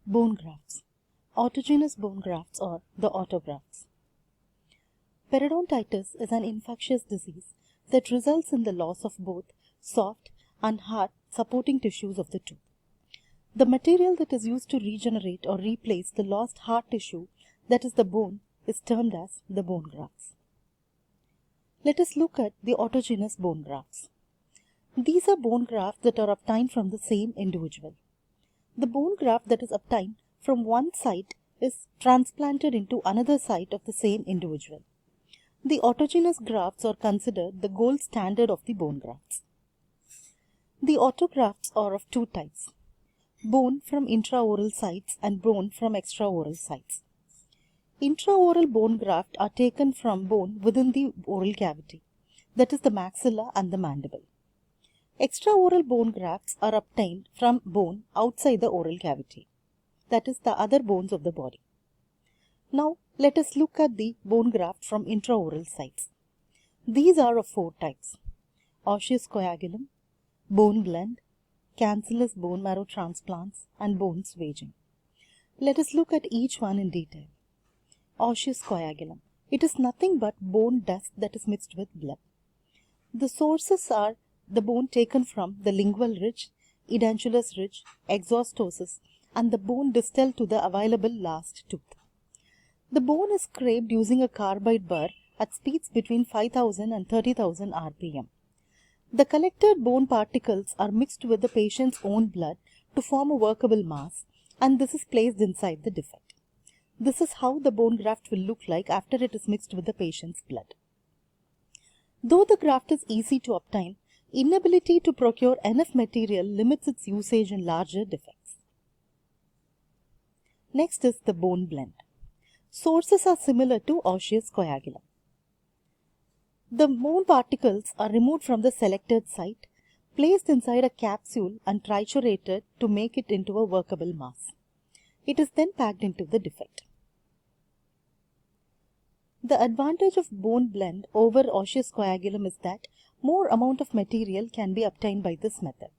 Bone grafts, autogenous bone grafts or the autografts. Periodontitis is an infectious disease that results in the loss of both soft and hard supporting tissues of the tooth. The material that is used to regenerate or replace the lost hard tissue, that is the bone, is termed as the bone grafts. Let us look at the autogenous bone grafts. These are bone grafts that are obtained from the same individual. The bone graft that is obtained from one site is transplanted into another site of the same individual. The autogenous grafts are considered the gold standard of the bone grafts. The autografts are of two types: bone from intraoral sites and bone from extraoral sites. Intraoral bone grafts are taken from bone within the oral cavity, that is the maxilla and the mandible. Extraoral bone grafts are obtained from bone outside the oral cavity, that is the other bones of the body. Now let us look at the bone graft from intraoral sites. These are of four types: osseous coagulum, bone blend, cancellous bone marrow transplants, and bone swaging. Let us look at each one in detail. Osseous coagulum. It is nothing but bone dust that is mixed with blood. The sources are the bone taken from the lingual ridge, edentulous ridge, exostosis, and the bone distal to the available last tooth. The bone is scraped using a carbide burr at speeds between 5,000 and 30,000 rpm. The collected bone particles are mixed with the patient's own blood to form a workable mass, and this is placed inside the defect. This is how the bone graft will look like after it is mixed with the patient's blood. Though the graft is easy to obtain, inability to procure enough material limits its usage in larger defects. Next is the bone blend. Sources are similar to osseous coagulum. The bone particles are removed from the selected site, placed inside a capsule and triturated to make it into a workable mass. It is then packed into the defect. The advantage of bone blend over osseous coagulum is that more amount of material can be obtained by this method.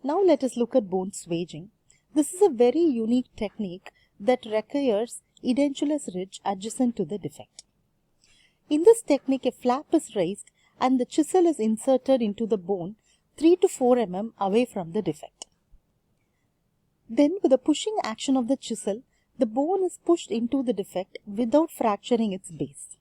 Now let us look at bone swaging. This is a very unique technique that requires edentulous ridge adjacent to the defect. In this technique, a flap is raised and the chisel is inserted into the bone 3 to 4 mm away from the defect. Then, with the pushing action of the chisel, the bone is pushed into the defect without fracturing its base.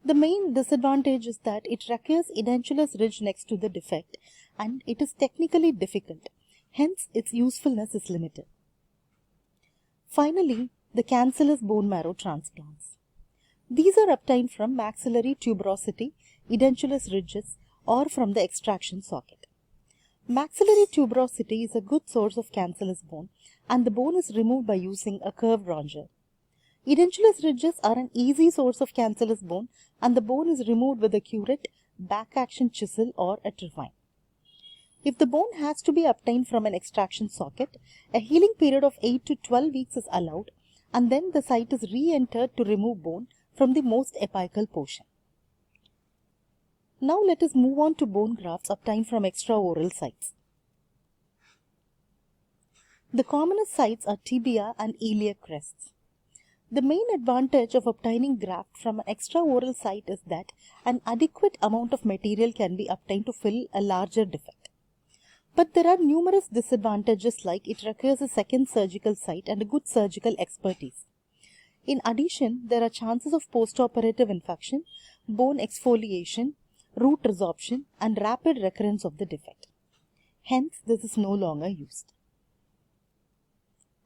The main disadvantage is that it requires edentulous ridge next to the defect and it is technically difficult, hence its usefulness is limited. Finally, the cancellous bone marrow transplants. These are obtained from maxillary tuberosity, edentulous ridges, or from the extraction socket. Maxillary tuberosity is a good source of cancellous bone, and the bone is removed by using a curved ronger. Edentulous ridges are an easy source of cancellous bone, and the bone is removed with a curette, back-action chisel, or a trifine. If the bone has to be obtained from an extraction socket, a healing period of 8 to 12 weeks is allowed, and then the site is re-entered to remove bone from the most apical portion. Now let us move on to bone grafts obtained from extraoral sites. The commonest sites are tibia and iliac crests. The main advantage of obtaining graft from an extraoral site is that an adequate amount of material can be obtained to fill a larger defect. But there are numerous disadvantages, like it requires a second surgical site and a good surgical expertise. In addition, there are chances of postoperative infection, bone exfoliation, root resorption, and rapid recurrence of the defect. Hence, this is no longer used.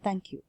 Thank you.